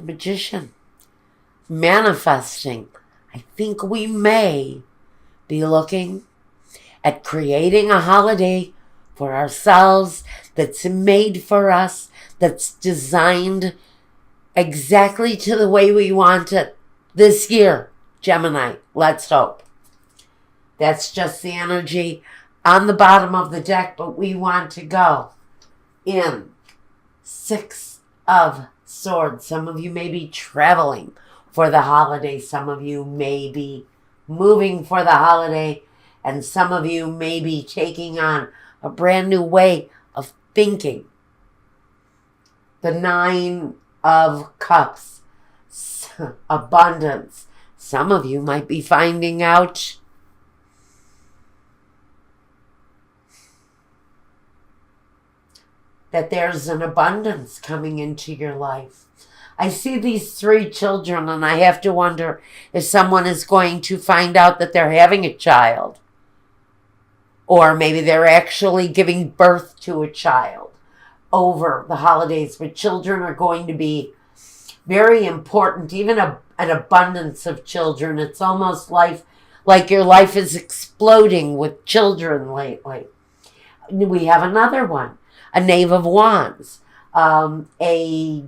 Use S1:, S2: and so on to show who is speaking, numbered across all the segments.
S1: the Magician, manifesting. I think we may be looking at creating a holiday for ourselves that's made for us, that's designed exactly to the way we want it this year. Gemini, let's hope. That's just the energy on the bottom of the deck, but we want to go in 6 of Swords. Some of you may be traveling for the holiday. Some of you may be moving for the holiday. And some of you may be taking on a brand new way of thinking. The 9 of Cups. Abundance. Some of you might be finding out that there's an abundance coming into your life. I see these 3 children, and I have to wonder if someone is going to find out that they're having a child. Or maybe they're actually giving birth to a child over the holidays. But children are going to be very important, even an abundance of children. It's almost like your life is exploding with children lately. We have another one, a Knave of Wands, a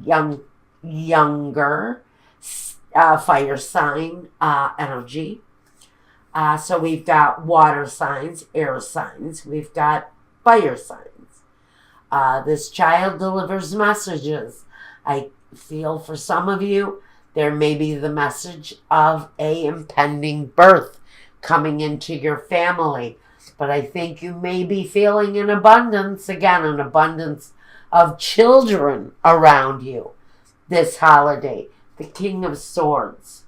S1: younger fire sign energy. So we've got water signs, air signs, we've got fire signs. This child delivers messages. I feel for some of you, there may be the message of a impending birth coming into your family. But I think you may be feeling an abundance, again, an abundance of children around you this holiday. The King of Swords.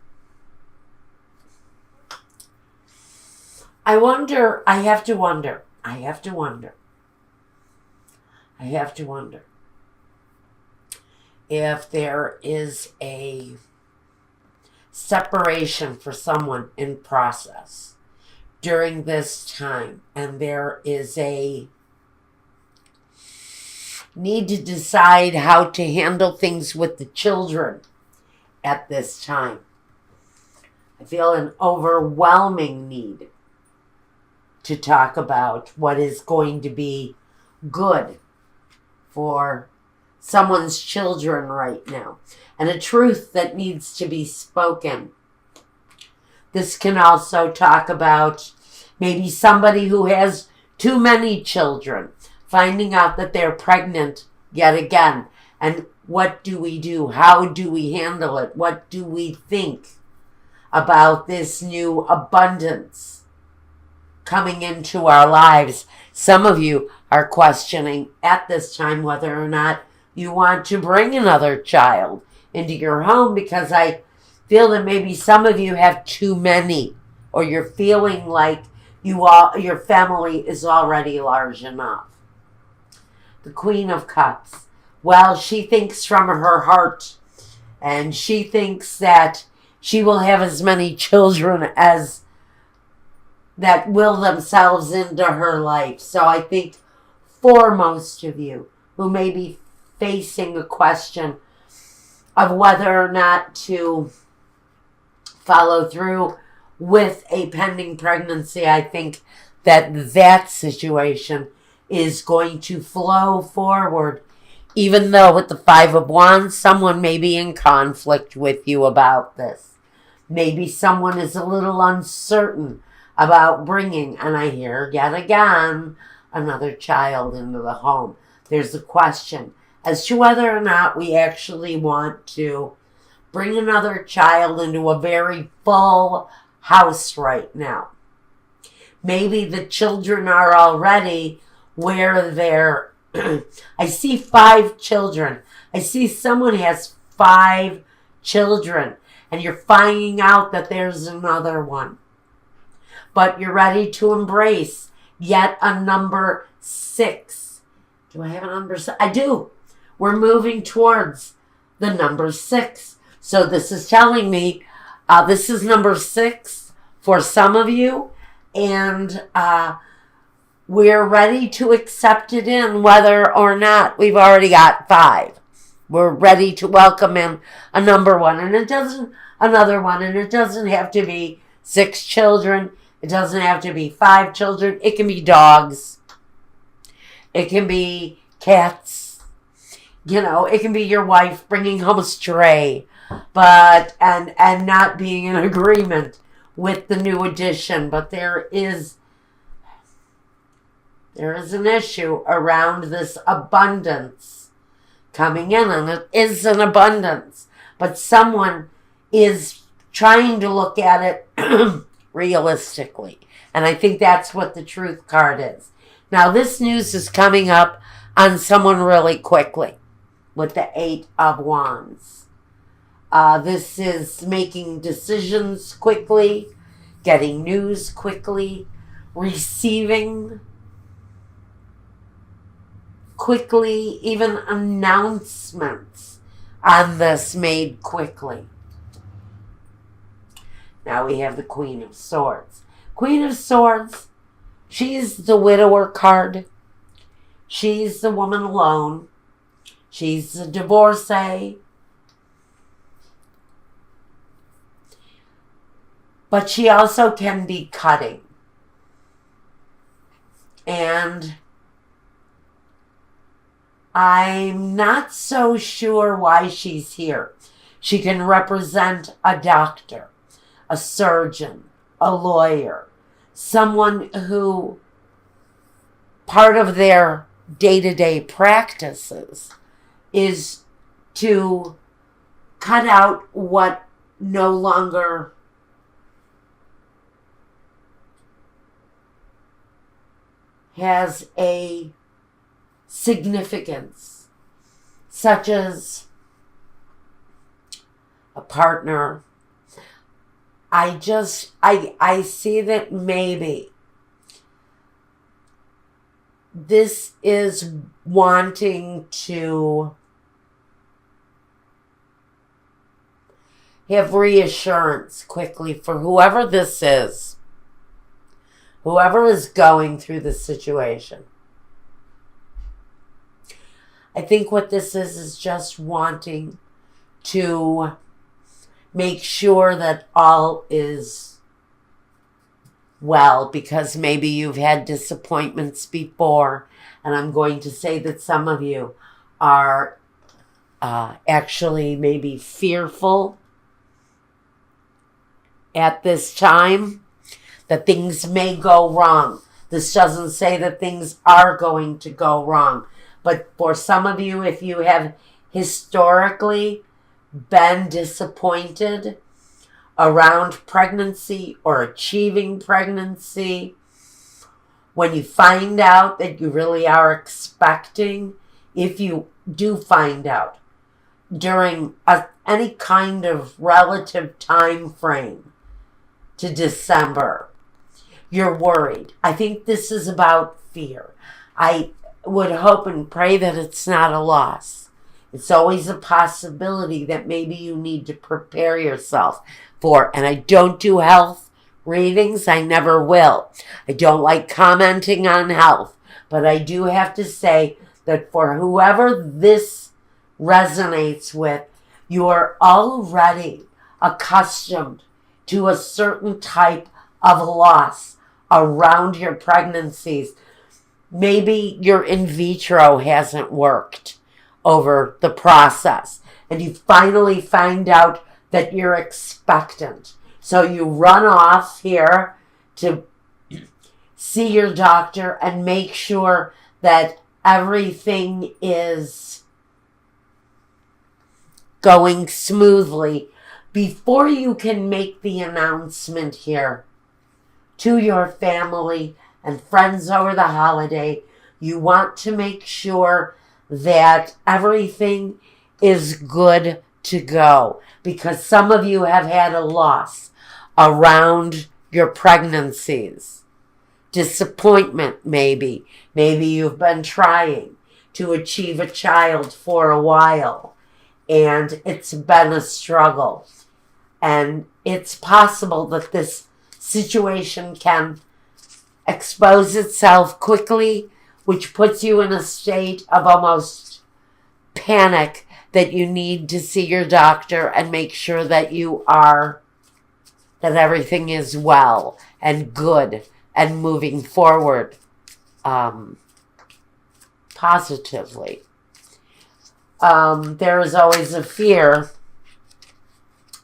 S1: I have to wonder if there is a separation for someone in process during this time, and there is a need to decide how to handle things with the children at this time. I feel an overwhelming need to talk about what is going to be good for someone's children right now, and a truth that needs to be spoken. This can also talk about maybe somebody who has too many children, finding out that they're pregnant yet again. And what do we do? How do we handle it? What do we think about this new abundance coming into our lives? Some of you are questioning at this time whether or not you want to bring another child into your home, because I feel that maybe some of you have too many, or you're feeling like your family is already large enough. The Queen of Cups. Well, she thinks from her heart, and she thinks that she will have as many children as that will themselves into her life. So I think for most of you who may be facing a question of whether or not to follow through with a pending pregnancy, I think that situation is going to flow forward. Even though with the 5 of Wands, someone may be in conflict with you about this. Maybe someone is a little uncertain about bringing, and I hear yet again, another child into the home. There's a question as to whether or not we actually want to bring another child into a very full house right now. Maybe the children are already where they're... I see 5 children. I see someone has 5 children, and you're finding out that there's another one. But you're ready to embrace yet a number 6. Do I have a number 6? I do. We're moving towards the number 6. So this is telling me this is number 6 for some of you, and we're ready to accept it in whether or not we've already got 5. We're ready to welcome in a number one. And it doesn't, another one. And it doesn't have to be 6 children. It doesn't have to be 5 children. It can be dogs. It can be cats. You know, it can be your wife bringing home a stray. But, and not being in agreement with the new addition. But there is an issue around this abundance coming in, and it is an abundance. But someone is trying to look at it realistically. And I think that's what the truth card is. Now, this news is coming up on someone really quickly with the 8 of Wands. This is making decisions quickly, getting news quickly, receiving quickly, even announcements on this made quickly. Now we have the Queen of Swords. Queen of Swords, she's the widower card. She's the woman alone. She's the divorcee. But she also can be cutting. And I'm not so sure why she's here. She can represent a doctor, a surgeon, a lawyer, someone who part of their day-to-day practices is to cut out what no longer has a significance, such as a partner. I see that maybe this is wanting to have reassurance quickly for whoever this is, whoever is going through this situation. I think what this is just wanting to make sure that all is well, because maybe you've had disappointments before, and I'm going to say that some of you are actually maybe fearful at this time that things may go wrong. This doesn't say that things are going to go wrong. But for some of you, if you have historically been disappointed around pregnancy or achieving pregnancy, when you find out that you really are expecting, if you do find out during any kind of relative time frame to December, you're worried. I think this is about fear. I would hope and pray that it's not a loss. It's always a possibility that maybe you need to prepare yourself for. And I don't do health readings. I never will. I don't like commenting on health. But I do have to say that for whoever this resonates with, you are already accustomed to a certain type of loss around your pregnancies. Maybe your in vitro hasn't worked over the process, and you finally find out that you're expectant. So you run off here to see your doctor and make sure that everything is going smoothly before you can make the announcement here to your family and friends over the holiday. You want to make sure that everything is good to go, because some of you have had a loss around your pregnancies. Disappointment, maybe. Maybe you've been trying to achieve a child for a while, and it's been a struggle. And it's possible that this situation can expose itself quickly, which puts you in a state of almost panic that you need to see your doctor and make sure that that everything is well and good and moving forward positively. There is always a fear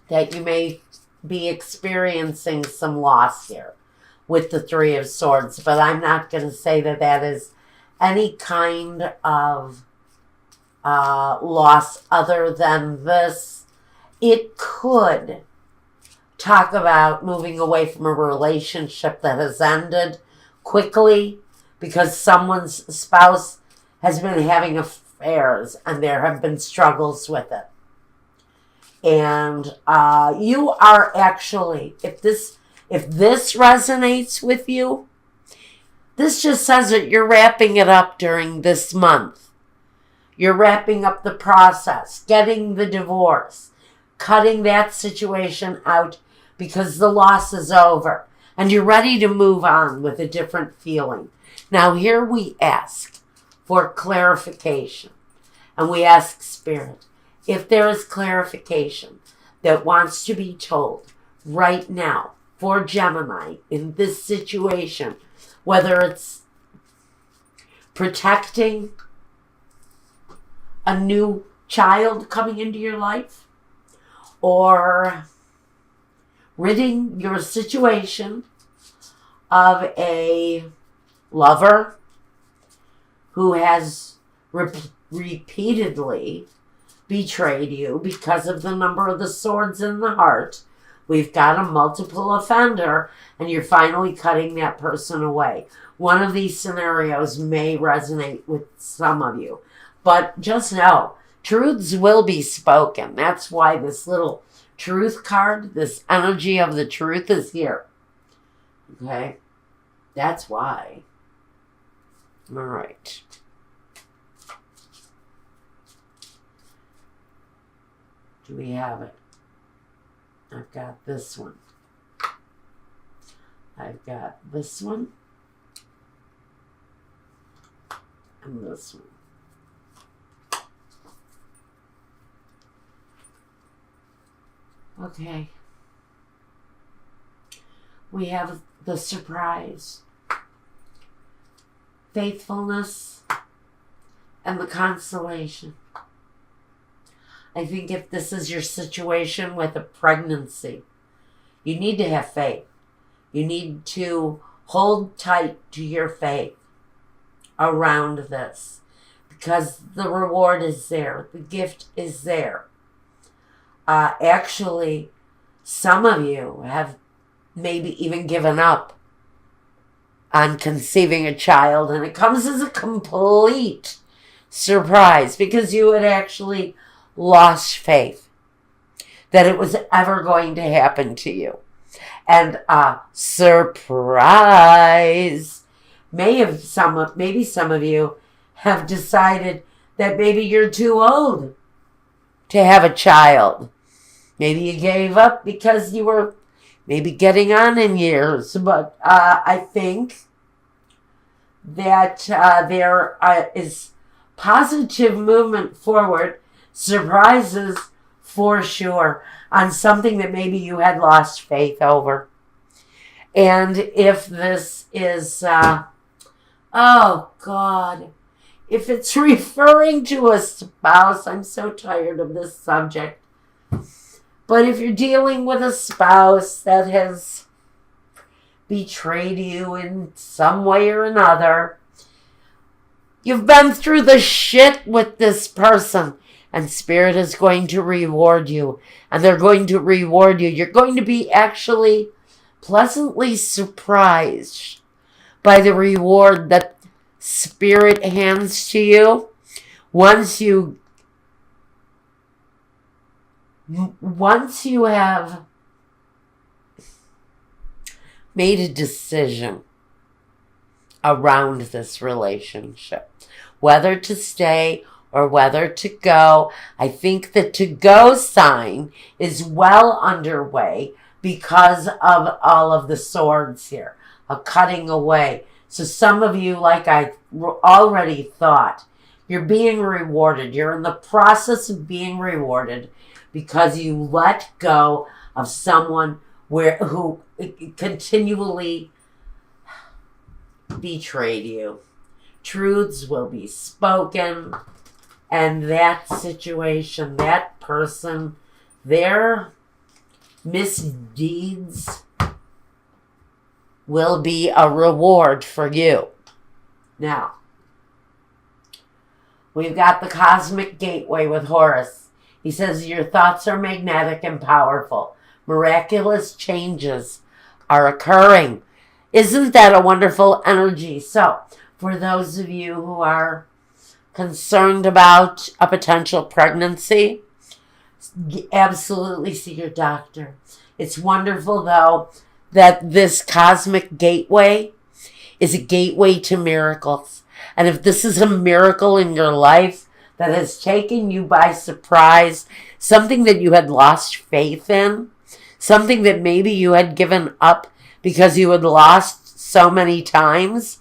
S1: that you may be experiencing some loss here with the Three of Swords, but I'm not going to say that that is any kind of loss other than this. It could talk about moving away from a relationship that has ended quickly because someone's spouse has been having affairs and there have been struggles with it. And you are actually, if this resonates with you, this just says that you're wrapping it up during this month. You're wrapping up the process, getting the divorce, cutting that situation out because the loss is over. And you're ready to move on with a different feeling. Now here we ask for clarification. And we ask Spirit, if there is clarification that wants to be told right now for Gemini in this situation, whether it's protecting a new child coming into your life or ridding your situation of a lover who has repeatedly betrayed you because of the number of the swords in the heart. We've got a multiple offender, and you're finally cutting that person away. One of these scenarios may resonate with some of you, but just know, truths will be spoken. That's why this little truth card, this energy of the truth is here. Okay? That's why. All right. Do we have it? I've got this one. I've got this one. And this one. Okay. We have the surprise, faithfulness, and the consolation. I think if this is your situation with a pregnancy, you need to have faith. You need to hold tight to your faith around this because the reward is there. The gift is there. Actually, some of you have maybe even given up on conceiving a child, and it comes as a complete surprise because you had actually lost faith that it was ever going to happen to you. And surprise, maybe some of you have decided that maybe you're too old to have a child. Maybe you gave up because you were maybe getting on in years. But I think that there is positive movement forward, surprises for sure, on something that maybe you had lost faith over. And if this is, oh God, if it's referring to a spouse, I'm so tired of this subject. But if you're dealing with a spouse that has betrayed you in some way or another, you've been through the shit with this person, and Spirit is going to reward you. And they're going to reward you. You're going to be actually pleasantly surprised by the reward that Spirit hands to you once you have made a decision around this relationship, whether to stay or whether to go. I think the to go sign is well underway because of all of the swords here, a cutting away. So some of you, like I already thought, You're being rewarded. You're in the process of being rewarded because you let go of someone who continually betrayed you. Truths will be spoken, and that situation, that person, their misdeeds will be a reward for you. Now, we've got the cosmic gateway with Horus. He says your thoughts are magnetic and powerful. Miraculous changes are occurring. Isn't that a wonderful energy? So, for those of you who are concerned about a potential pregnancy, absolutely see your doctor. It's wonderful, though, that this cosmic gateway is a gateway to miracles. And if this is a miracle in your life that has taken you by surprise, something that you had lost faith in, something that maybe you had given up because you had lost so many times,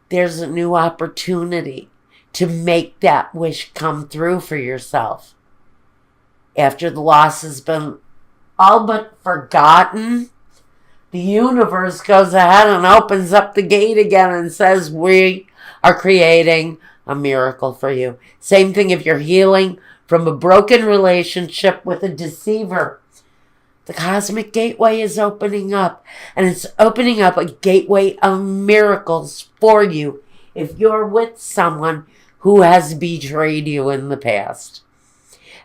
S1: there's a new opportunity to make that wish come through for yourself. After the loss has been all but forgotten, the universe goes ahead and opens up the gate again and says, we are creating a miracle for you. Same thing if you're healing from a broken relationship with a deceiver. The cosmic gateway is opening up, and it's opening up a gateway of miracles for you if you're with someone who has betrayed you in the past.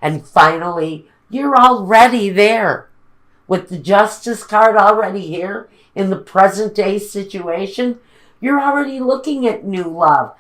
S1: And finally, you're already there. With the Justice card already here in the present day situation, you're already looking at new love.